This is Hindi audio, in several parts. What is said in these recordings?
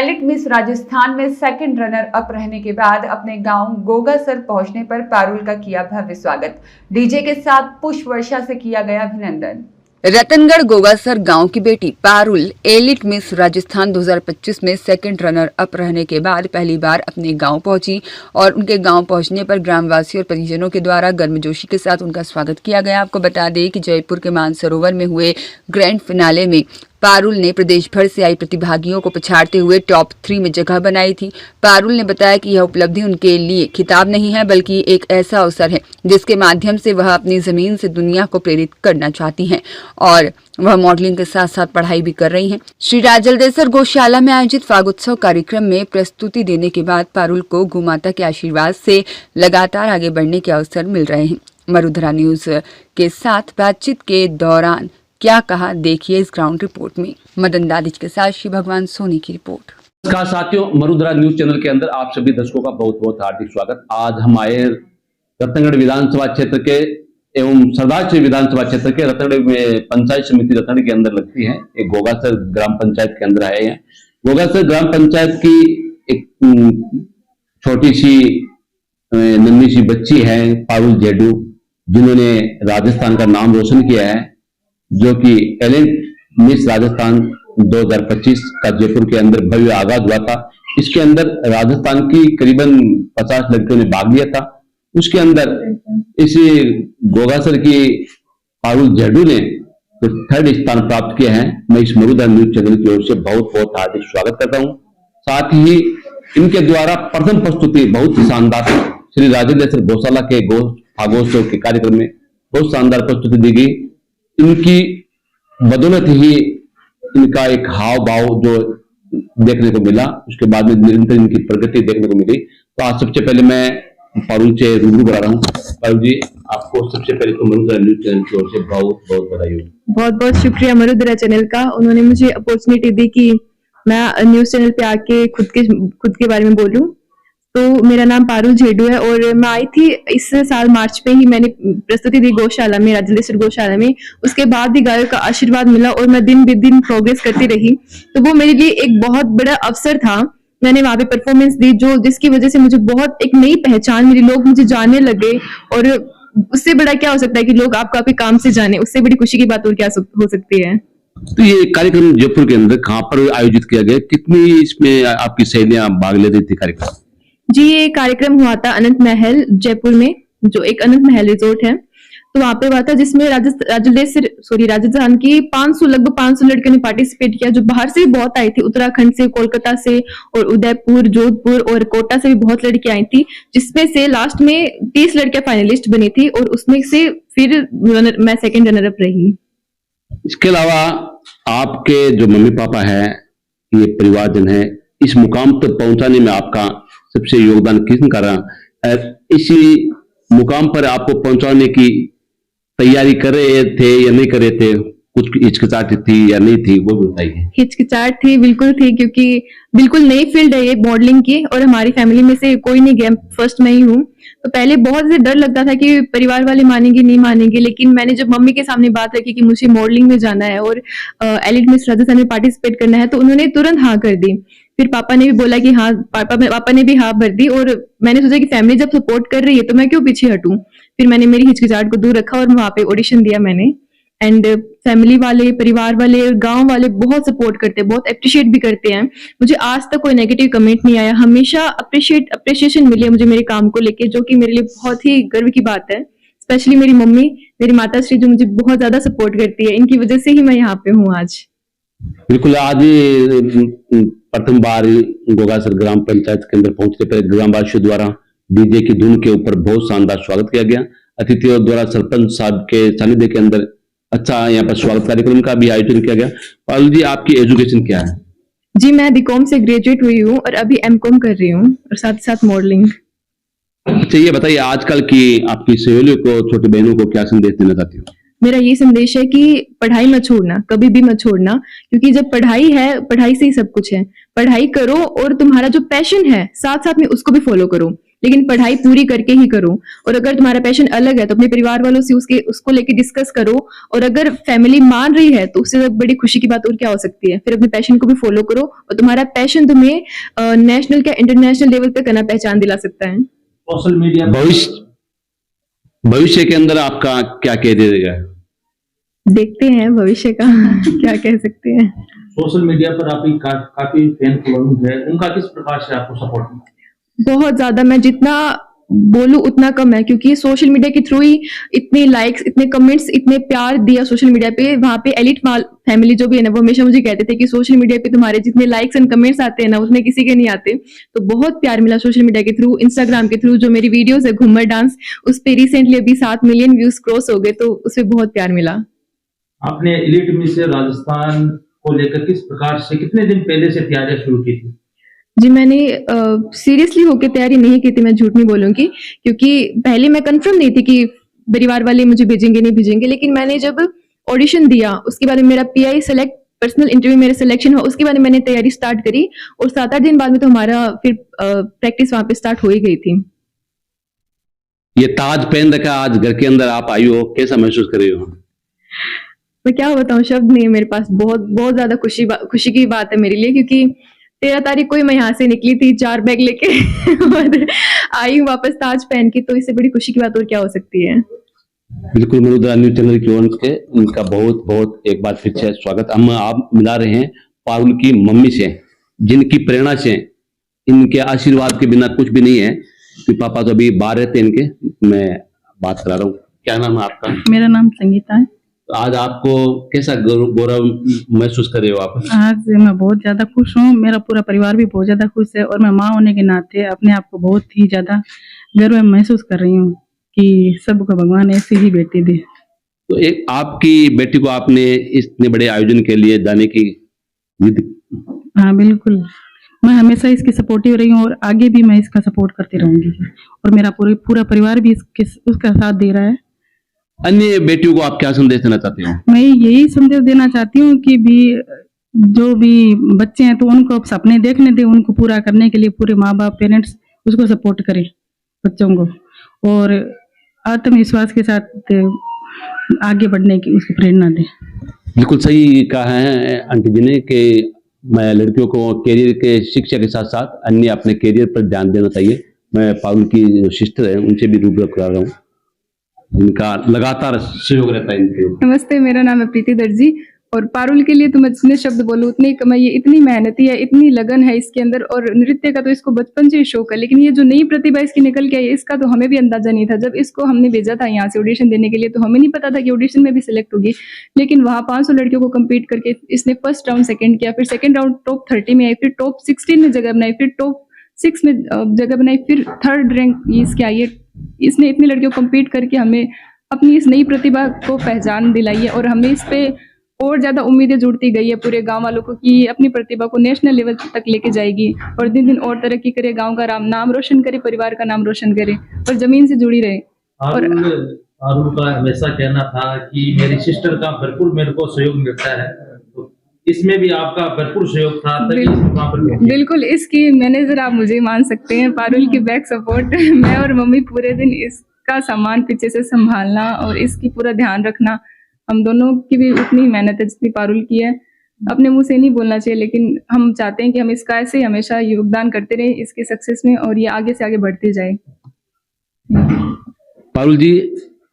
एलिट मिस राजस्थान में सेकंड रनर अप रहने के बाद अपने गांव गोगासर पहुंचने पर पारुल का किया भव्य स्वागत। डीजे के साथ पुष्प वर्षा से किया गया अभिनंदन। रतनगढ़ गोगासर गांव की बेटी पारुल एलिट मिस राजस्थान 2025 में सेकंड रनर अप रहने के बाद पहली बार अपने गांव पहुंची और उनके गांव पहुंचने पर ग्रामवासियों और परिजनों के द्वारा गर्मजोशी के साथ उनका स्वागत किया गया। आपको बता दें कि जयपुर के मानसरोवर में हुए ग्रैंड फिनाले में पारुल ने प्रदेश भर से आई प्रतिभागियों को पछाड़ते हुए टॉप 3 में जगह बनाई थी। पारुल ने बताया कि यह उपलब्धि उनके लिए खिताब नहीं है बल्कि एक ऐसा अवसर है जिसके माध्यम से वह अपनी जमीन से दुनिया को प्रेरित करना चाहती हैं और वह मॉडलिंग के साथ साथ पढ़ाई भी कर रही हैं। श्री राजलदेसर गौशाला में आयोजित फागोत्सव कार्यक्रम में प्रस्तुति देने के बाद पारुल को गोमाता के आशीर्वाद से लगातार आगे बढ़ने के अवसर मिल रहे हैं। मरुधरा न्यूज के साथ बातचीत के दौरान क्या कहा, देखिए इस ग्राउंड रिपोर्ट में। मदन दादिज के साथ श्री भगवान सोनी की रिपोर्ट। नमस्कार साथियों, मरुधरा न्यूज चैनल के अंदर आप सभी दर्शकों का बहुत बहुत हार्दिक स्वागत। आज हम आए रतनगढ़ विधानसभा क्षेत्र के एवं सरदार विधानसभा क्षेत्र के रतनगढ़ में पंचायत समिति रतनगढ़ के अंदर लगती है। एक गोगासर ग्राम पंचायत के अंदर आए हैं। गोगासर ग्राम पंचायत की एक छोटी सी नन्ही सी बच्ची है पारुल जेडू, जिन्होंने राजस्थान का नाम रोशन किया है, जो कि एलिट मिस राजस्थान 2025 का जयपुर के अंदर भव्य आगाज हुआ था। इसके अंदर राजस्थान की करीबन 50 लड़कियों ने भाग लिया था। उसके अंदर इसी गोगासर की पारुल जेडू ने तो 3rd स्थान प्राप्त किया है। मैं इस मरुधरा न्यूज चैनल की ओर से बहुत बहुत हार्दिक स्वागत करता हूं। साथ ही इनके द्वारा प्रथम प्रस्तुति बहुत ही शानदार श्री राजलदेसर गौशाला के फागोत्सव के कार्यक्रम में बहुत शानदार प्रस्तुति दी गई। इनकी बदौलत ही इनका एक हाव भाव जो देखने को मिला, उसके बाद में निरंतर इनकी प्रगति देखने को मिली। तो आज सबसे पहले मैं पारुल से रूबरू करा रहा हूँ। पारुल जी, आपको सबसे पहले तो मरुधरा न्यूज चैनल की ओर से बहुत बहुत बधाई हो। बहुत बहुत शुक्रिया मरुधरा चैनल का। उन्होंने मुझे अपॉर्चुनिटी दी कि मैं न्यूज चैनल पे आके खुद के बारे में बोलूं। तो मेरा नाम पारुल जेडू है और मैं आई थी इस साल मार्च पे ही। मैंने प्रस्तुति दी गौशाला में, राजलदेसर गौशाला में। उसके बाद भी गायों का आशीर्वाद मिला और मैं दिन ब दिन प्रोग्रेस करती रही। तो वो मेरे लिए एक बहुत बड़ा अवसर था। मैंने वहां पे परफॉर्मेंस दी जिसकी वजह से मुझे बहुत एक नई पहचान मिली, लोग मुझे जानने लगे। और उससे बड़ा क्या हो सकता है कि लोग आपको आपके काम से जाने, उससे बड़ी खुशी की बात और क्या हो सकती है। तो ये कार्यक्रम जयपुर के अंदर कहाँ पर आयोजित किया गया, कितनी इसमें आपकी सहेलियां भाग ले रही थी कार्यक्रम? जी, ये कार्यक्रम हुआ था अनंत महल जयपुर में, जो एक अनंत महल रिजोर्ट है। तो वहां पे हुआ था जिसमें राजस्थान की लगभग 500 लड़कियों ने पार्टिसिपेट किया, जो बाहर से भी बहुत आई थी, उत्तराखंड से, कोलकाता से और उदयपुर, जोधपुर और कोटा से भी बहुत लड़कियां आई थी, जिसमें से लास्ट में 30 लड़कियां फाइनलिस्ट बनी थी और उसमें से फिर मैं सेकंड रनर अप रही। इसके अलावा आपके जो मम्मी पापा है, ये परिवारजन है, इस मुकाम तक पहुंचाने में आपका सबसे योगदान किसने करा? इसी मुकाम पर आपको पहुंचाने की तैयारी कर रहे थे या नहीं कर रहे थे? कुछ हिचकिचाहट थी या नहीं थी, वो बताइए। हिचकिचाहट थी, बिल्कुल थी, क्योंकि बिल्कुल नई फील्ड है ये मॉडलिंग की और हमारी फैमिली में से कोई नहीं गया, फर्स्ट मैं ही हूँ। तो पहले बहुत से डर लगता था कि परिवार वाले मानेंगे नहीं मानेंगे, लेकिन मैंने जब मम्मी के सामने बात रखी कि मुझे मॉडलिंग में जाना है और एलिट मिस राजस्थान में पार्टिसिपेट करना है, तो उन्होंने तुरंत हाँ कर दी। फिर पापा ने भी बोला कि हाँ, पापा ने भी हाँ भर दी और मैंने सोचा कि फैमिली जब सपोर्ट कर रही है तो मैं क्यों पीछे हटूं। फिर मैंने मेरी हिचकिचाहट को दूर रखा और वहां पे ऑडिशन दिया मैंने। एंड फैमिली वाले, परिवार वाले, गांव वाले बहुत सपोर्ट करते हैं, बहुत अप्रिशिएट भी करते हैं। मुझे आज तक कोई नेगेटिव कमेंट नहीं आया, हमेशा अप्रिशिएशन मिली है मुझे मेरे काम को लेके, जो कि मेरे लिए बहुत ही गर्व की बात है। स्पेशली मेरी मम्मी, मेरी माता श्री, जो मुझे बहुत ज्यादा सपोर्ट करती है, इनकी वजह से ही मैं यहाँ पे हूँ आज। बिल्कुल, आज प्रथम बार गोगासर ग्राम पंचायत के अंदर पहुंचने पर ग्रामवासियों द्वारा डीजे की धुन के ऊपर बहुत शानदार स्वागत किया गया। अतिथियों द्वारा सरपंच साहब के सानिध्य के अंदर अच्छा यहाँ पर स्वागत कार्यक्रम का भी आयोजन किया गया। पारुल जी, आपकी एजुकेशन क्या है? जी, मैं बीकॉम से ग्रेजुएट हुई हूँ और अभी एमकॉम कर रही हूँ और साथ साथ मॉडलिंग। अच्छा, ये बताइए, आजकल की आपकी सहेलियों को, छोटी बहनों को क्या संदेश देना चाहती हो? मेरा ये संदेश है कि पढ़ाई मत छोड़ना, कभी भी मत छोड़ना, क्योंकि जब पढ़ाई है, पढ़ाई से ही सब कुछ है। पढ़ाई करो और तुम्हारा जो पैशन है साथ साथ में उसको भी फॉलो करो। लेकिन पढ़ाई पूरी करके ही करो। और अगर तुम्हारा पैशन अलग है तो अपने परिवार वालों से उसको लेके डिस्कस करो, और अगर फैमिली मान रही है तो उससे बड़ी खुशी की बात और क्या हो सकती है। फिर अपने पैशन को भी फॉलो करो, और तुम्हारा पैशन तुम्हें नेशनल क्या इंटरनेशनल लेवल पे करना पहचान दिला सकता है। सोशल मीडिया भविष्य के अंदर आपका क्या करियर रहेगा? देखते हैं भविष्य का क्या कह सकते हैं। सोशल मीडिया पर आपकी काफी फैन फॉलोइंग है, उनका किस प्रकार से आपको सपोर्ट मिला? बहुत ज्यादा, मैं जितना बोलूं उतना कम है, क्योंकि सोशल मीडिया के थ्रू ही इतने लाइक्स, इतने कमेंट्स, इतने प्यार दिया सोशल मीडिया पे। वहां पे एलिट फैमिली जो भी है ना, वो हमेशा मुझे कहते थे कि सोशल मीडिया पे तुम्हारे जितने लाइक्स एंड कमेंट्स आते हैं ना, उतने किसी के नहीं आते। तो बहुत प्यार मिला सोशल मीडिया के थ्रू। इंस्टाग्राम के थ्रू जो मेरी वीडियोस है घूमर डांस, उस पे रिसेंटली अभी 7 मिलियन व्यूज क्रॉस हो गए, तो उसपे बहुत प्यार मिला। आपने एलिट मिस राजस्थान को लेकर किस प्रकार से, कितने दिन पहले से तैयारियां शुरू की थी? जी, मैंने सीरियसली होकर तैयारी नहीं की थी, मैं झूठ नहीं बोलूंगी, क्योंकि पहले मैं कंफर्म नहीं थी कि परिवार वाले मुझे भेजेंगे नहीं भेजेंगे। लेकिन मैंने जब ऑडिशन दिया, उसके बाद में मेरा पीआई सेलेक्ट, पर्सनल इंटरव्यू मेरा सिलेक्शन हुआ, उसके बाद मैंने तैयारी स्टार्ट करी, और 7-8 दिन बाद में तो हमारा फिर प्रैक्टिस वहां पे स्टार्ट हो ही गई थी। ये ताज पहन रखा, आज घर के अंदर आप आई हो, कैसा महसूस कर रही हो? मैं क्या बताऊं, शब्द नहीं है मेरे पास। बहुत बहुत ज्यादा खुशी की बात है मेरे लिए, क्योंकि 13 तारीख को ही मैं यहाँ से निकली थी 4 बैग लेके और आई हूँ वापस ताज पहन के, तो इससे बड़ी खुशी की बात और क्या हो सकती है। बिल्कुल, मरुद्रा न्यूज चैनल की ओर से इनका बहुत बहुत एक बार फिर से स्वागत। हम आप मिला रहे हैं पारुल की मम्मी से, जिनकी प्रेरणा से, इनके आशीर्वाद के बिना कुछ भी नहीं है। कि पापा तो अभी बाहर रहते इनके, मैं बात करा रहा हूँ। क्या नाम है आपका? मेरा नाम संगीता है। आज आपको कैसा गौरव महसूस कर रहे हो आप? आज मैं बहुत ज्यादा खुश हूँ, मेरा पूरा परिवार भी बहुत ज्यादा खुश है, और मैं माँ होने के नाते अपने आप को बहुत ही ज्यादा गर्व महसूस कर रही हूँ कि सबको भगवान ऐसी ही बेटी दे। तो एक आपकी बेटी को आपने इतने बड़े आयोजन के लिए जाने की हाँ बिल्कुल, मैं हमेशा इसकी सपोर्टिव रही हूँ और आगे भी मैं इसका सपोर्ट करती रहूंगी, और मेरा पूरा परिवार भी उसका साथ दे रहा है। अन्य बेटियों को आप क्या संदेश देना चाहते हो? मैं यही संदेश देना चाहती हूँ कि जो भी बच्चे हैं तो उनको अब सपने देखने दें, उनको पूरा करने के लिए पूरे माँ बाप पेरेंट्स उसको सपोर्ट करें बच्चों को, और आत्मविश्वास के साथ आगे बढ़ने की उसको प्रेरणा दें। बिल्कुल सही कहा है आंटी जी ने कि मैं लड़कियों को कैरियर के शिक्षा के साथ साथ अन्य अपने कैरियर पर ध्यान देना चाहिए। मैं पारुल की जो सिस्टर है उनसे भी रूबरू करा रहा हूँ, जिनका लगातार सहयोग रहता है इनके। नमस्ते, मेरा नाम है प्रीति दर्जी, और पारुल के लिए तो मैं जितने शब्द बोलूँ उतने ही कम है। ये इतनी मेहनती है, इतनी लगन है इसके अंदर, और नृत्य का तो इसको बचपन से ही शौक है। लेकिन ये जो नई प्रतिभा इसकी निकल के आई, इसका तो हमें भी अंदाजा नहीं था। जब इसको हमने भेजा था यहाँ से ऑडिशन देने के लिए, तो हमें नहीं पता था कि ऑडिशन में भी सिलेक्ट होगी। लेकिन वहाँ 500 लड़कियों को कम्पीट करके इसने फर्स्ट राउंड सेकेंड किया, फिर सेकेंड राउंड टॉप 30 में आई, फिर टॉप 16 में जगह बनाई, फिर टॉप 6 में जगह बनाई, फिर 3rd रैंक इसके आई है। इसने इतनी लड़कियों को कम्पीट करके हमें अपनी इस नई प्रतिभा को पहचान दिलाई है, और हमें इस पे और ज्यादा उम्मीदें जुड़ती गई है पूरे गांव वालों को कि अपनी प्रतिभा को नेशनल लेवल तक लेके जाएगी, और दिन दिन और तरक्की करे, गांव का नाम रोशन करे, परिवार का नाम रोशन करे, और जमीन से जुड़ी रहे। और पारुल का हमेशा कहना था कि मेरी सिस्टर का भरपूर मेरे को सहयोग मिलता है, तो इसमें भी आपका भरपूर सहयोग था तभी वहाँ पर। बिल्कुल, इसकी मैनेजर आप मुझे मान सकते हैं, पारुल की बैक सपोर्ट। मैं और मम्मी पूरे दिन इसका सामान पीछे से संभालना और इसकी पूरा ध्यान रखना, हम दोनों की भी उतनी मेहनत है जितनी पारुल की है। अपने मुंह से नहीं बोलना चाहिए, लेकिन हम चाहते हैं कि हम इसका ऐसे ही हमेशा योगदान करते रहे इसके सक्सेस में, और ये आगे से आगे बढ़ते जाए। पारुल जी,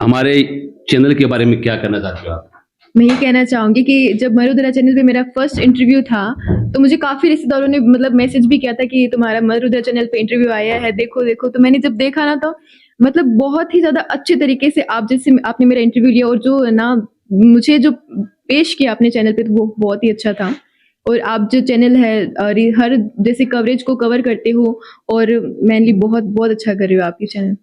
हमारे चैनल के बारे में क्या कहना चाहते हो आप? मैं ये कहना चाहूंगी कि जब मरुद्रा चैनल पे मेरा फर्स्ट इंटरव्यू था, तो मुझे काफी रिश्तेदारों ने मतलब मैसेज भी किया था कि तुम्हारा मरुद्रा चैनल पे इंटरव्यू आया है, देखो देखो। तो मैंने जब देखा ना, तो मतलब बहुत ही ज्यादा अच्छे तरीके से आपने मेरा इंटरव्यू लिया, और जो ना मुझे जो पेश किया अपने चैनल पे, तो वो बहुत ही अच्छा था। और आप जो चैनल है हर जैसे कवरेज को कवर करते हो, और मेनली बहुत बहुत अच्छा कर रहे हो आपकी चैनल।